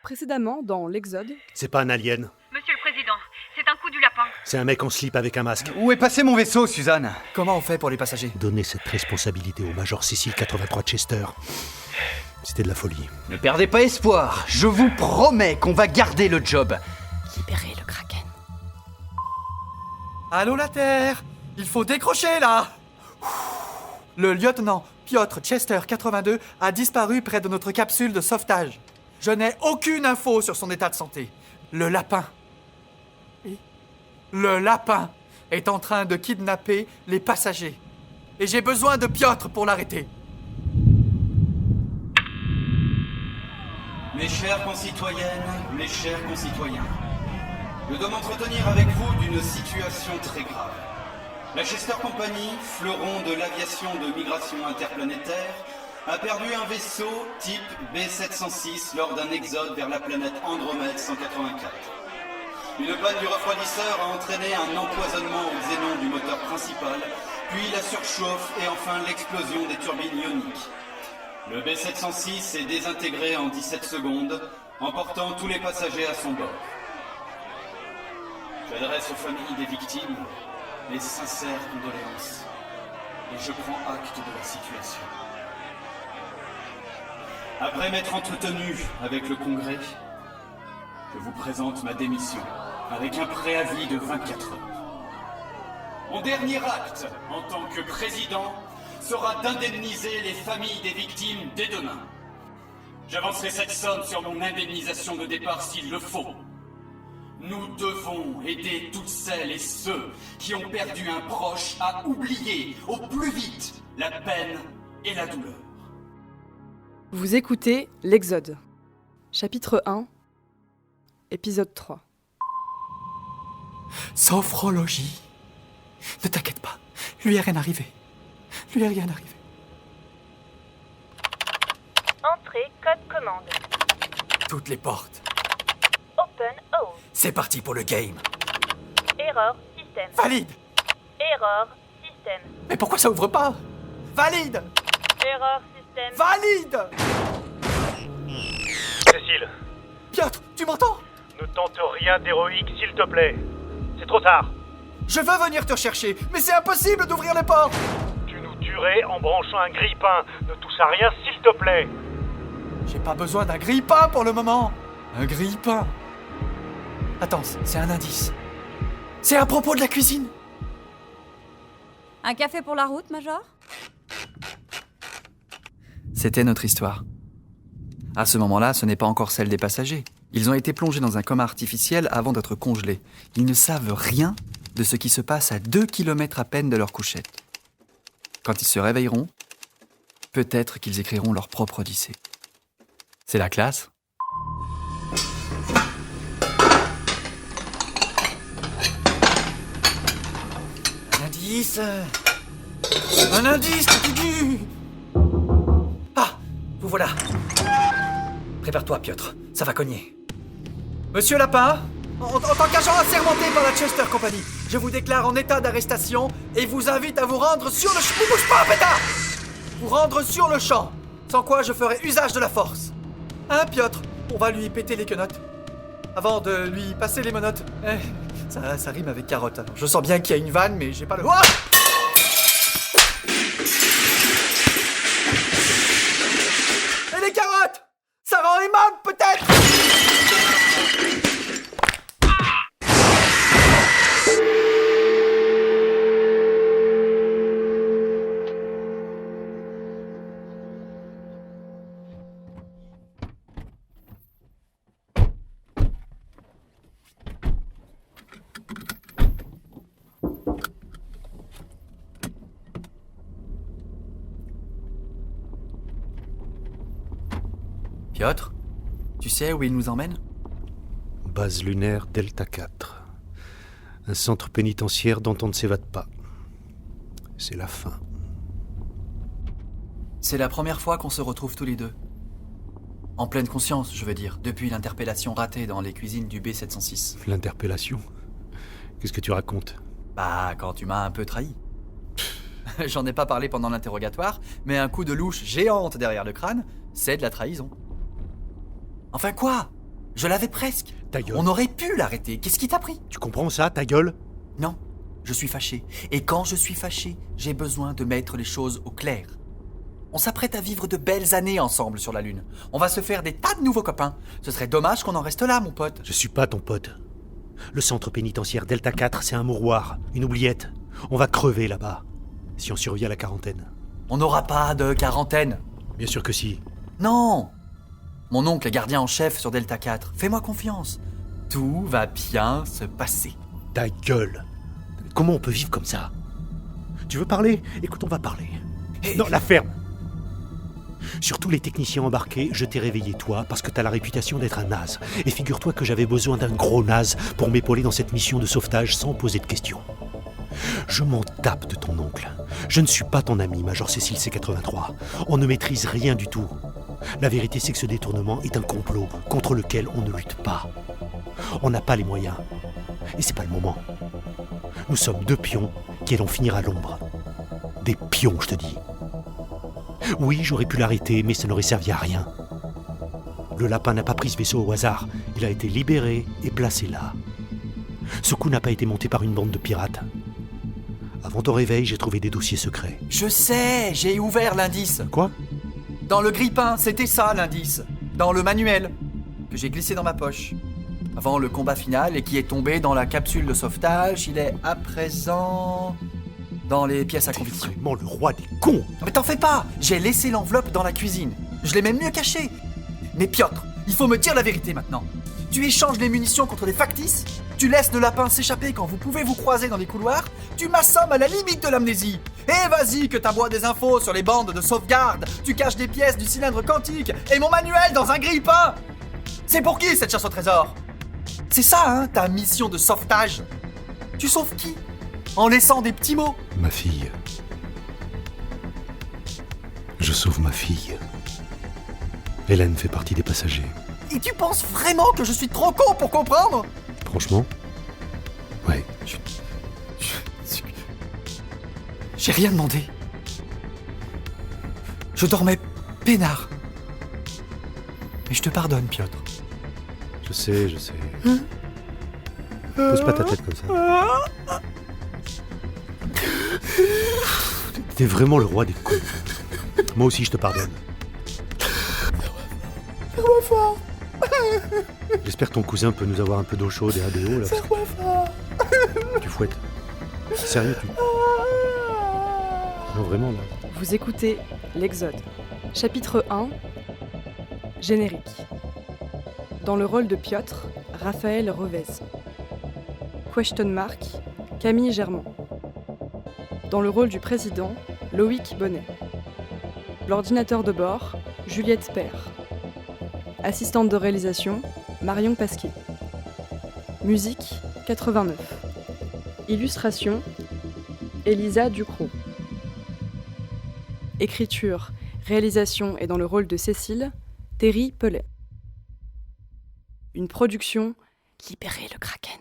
Précédemment, dans l'Exode... C'est pas un alien. Monsieur le Président, c'est un coup du lapin. C'est un mec en slip avec un masque. Où est passé mon vaisseau, Suzanne? Comment on fait pour les passagers? Donnez cette responsabilité au Major Cécile 83 Chester. C'était de la folie. Ne perdez pas espoir. Je vous promets qu'on va garder le job. Libérer le Kraken. Allô la Terre? Il faut décrocher là. Le lieutenant Piotr Chester 82 a disparu près de notre capsule de sauvetage. Je n'ai aucune info sur son état de santé. Le lapin. Oui. Le lapin est en train de kidnapper les passagers. Et j'ai besoin de Piotr pour l'arrêter. Mes chères concitoyennes, mes chers concitoyens, je dois m'entretenir avec vous d'une situation très grave. La Chester Company, fleuron de l'aviation de migration interplanétaire, a perdu un vaisseau type B706 lors d'un exode vers la planète Andromède 184. Une panne du refroidisseur a entraîné un empoisonnement au xénon du moteur principal, puis la surchauffe et enfin l'explosion des turbines ioniques. Le B706 est désintégré en 17 secondes, emportant tous les passagers à son bord. J'adresse aux familles des victimes mes sincères condoléances et je prends acte de la situation. Après m'être entretenu avec le Congrès, je vous présente ma démission avec un préavis de 24 heures. Mon dernier acte en tant que président sera d'indemniser les familles des victimes dès demain. J'avancerai cette somme sur mon indemnisation de départ s'il le faut. Nous devons aider toutes celles et ceux qui ont perdu un proche à oublier au plus vite la peine et la douleur. Vous écoutez l'Exode. Chapitre 1, épisode 3. Sophrologie. Ne t'inquiète pas, lui est rien arrivé. Lui est rien arrivé. Entrée, code commande. Toutes les portes. Open O. C'est parti pour le game. Erreur système. Valide. Erreur système. Mais pourquoi ça ouvre pas? Valide. Erreur système. Valide. Cécile, Piotr, tu m'entends? ne tente rien d'héroïque, s'il te plaît. C'est trop tard. Je veux venir te chercher, mais c'est impossible d'ouvrir les portes. Tu nous tuerais en branchant un grille-pain. Ne touche à rien, s'il te plaît. J'ai pas besoin d'un grille-pain pour le moment. Un grille-pain. Attends, c'est un indice. C'est à propos de la cuisine. Un café pour la route, Major? C'était notre histoire. À ce moment-là, ce n'est pas encore celle des passagers. Ils ont été plongés dans un coma artificiel avant d'être congelés. Ils ne savent rien de ce qui se passe à 2 kilomètres à peine de leur couchette. Quand ils se réveilleront, peut-être qu'ils écriront leur propre odyssée. C'est la classe. Un indice. Un indice, tu. Ah, vous voilà. Prépare-toi, Piotr. Ça va cogner. Monsieur Lapin, en tant qu'agent assermenté par la Chester Company, je vous déclare en état d'arrestation et vous invite à vous rendre sur le champ. Bouge pas, pétard! Vous rendre sur le champ, sans quoi je ferai usage de la force. Hein, Piotr? On va lui péter les quenottes. Avant de lui passer les menottes. Ça rime avec carotte. Alors, je sens bien qu'il y a une vanne, mais j'ai pas le... Oh! Et les carottes? Ça rend aimable, peut-être? Piotr, tu sais où il nous emmène? Base lunaire Delta 4. Un centre pénitentiaire dont on ne s'évade pas. C'est la fin. C'est la première fois qu'on se retrouve tous les deux. En pleine conscience, je veux dire, depuis l'interpellation ratée dans les cuisines du B706. L'interpellation? Qu'est-ce que tu racontes? Bah, quand tu m'as un peu trahi. J'en ai pas parlé pendant l'interrogatoire, mais un coup de louche géante derrière le crâne, c'est de la trahison. Enfin quoi? Je l'avais presque. Ta gueule. On aurait pu l'arrêter. Qu'est-ce qui t'a pris? Tu comprends ça, ta gueule? Non, je suis fâché. Et quand je suis fâché, j'ai besoin de mettre les choses au clair. On s'apprête à vivre de belles années ensemble sur la Lune. On va se faire des tas de nouveaux copains. Ce serait dommage qu'on en reste là, mon pote. Je suis pas ton pote. Le centre pénitentiaire Delta 4, c'est un mouroir, une oubliette. On va crever là-bas, si on survit à la quarantaine. On n'aura pas de quarantaine. Bien sûr que si. Non. Mon oncle est gardien en chef sur Delta 4. Fais-moi confiance. Tout va bien se passer. Ta gueule. Comment on peut vivre comme ça? Tu veux parler? Écoute, on va parler. Et- Non, la ferme. Sur tous les techniciens embarqués, je t'ai réveillé toi parce que t'as la réputation d'être un naze. Et figure-toi que j'avais besoin d'un gros naze pour m'épauler dans cette mission de sauvetage sans poser de questions. Je m'en tape de ton oncle. Je ne suis pas ton ami, Major Cécile C83. On ne maîtrise rien du tout. La vérité, c'est que ce détournement est un complot contre lequel on ne lutte pas. On n'a pas les moyens. Et c'est pas le moment. Nous sommes deux pions qui allons finir à l'ombre. Des pions, je te dis. Oui, j'aurais pu l'arrêter, mais ça n'aurait servi à rien. Le lapin n'a pas pris ce vaisseau au hasard. Il a été libéré et placé là. Ce coup n'a pas été monté par une bande de pirates. Avant ton réveil, j'ai trouvé des dossiers secrets. Je sais, j'ai ouvert l'indice. Quoi? Dans le grille-pain, c'était ça l'indice. Dans le manuel, que j'ai glissé dans ma poche. Avant le combat final et qui est tombé dans la capsule de sauvetage, il est à présent dans les pièces à T'es conviction. vraiment le roi des cons! Mais t'en fais pas, j'ai laissé l'enveloppe dans la cuisine. Je l'ai même mieux cachée. Mais Piotr, il faut me dire la vérité maintenant. Tu échanges les munitions contre des factices, tu laisses le lapin s'échapper quand vous pouvez vous croiser dans les couloirs, tu m'assommes à la limite de l'amnésie. Et vas-y que t'aboies des infos sur les bandes de sauvegarde, tu caches des pièces du cylindre quantique et mon manuel dans un grille-pain. C'est pour qui cette chasse au trésor? C'est ça, hein, ta mission de sauvetage. Tu sauves qui? En laissant des petits mots. Ma fille. Je sauve ma fille. Hélène fait partie des passagers. Et tu penses vraiment que je suis trop con pour comprendre? Franchement? Ouais. J'ai rien demandé. Je dormais peinard. Mais je te pardonne, Piotr. Je sais, je sais. Pose pas ta tête comme ça. T'es vraiment le roi des cons. Moi aussi, je te pardonne. J'espère que ton cousin peut nous avoir un peu d'eau chaude et un déo, là. Tu fouettes. Sérieux, tu... Non, vraiment, là. Vous écoutez L'Exode. Chapitre 1. Générique. Dans le rôle de Piotr, Raphaël Revez. Question mark, Camille Germain. Dans le rôle du président, Loïc Bonnet. L'ordinateur de bord, Juliette Père. Assistante de réalisation, Marion Pasquier. Musique, 89. Illustration, Elisa Ducrot. Écriture, réalisation et dans le rôle de Cécile, Terry Pellet. Une production, Libérez le Kraken.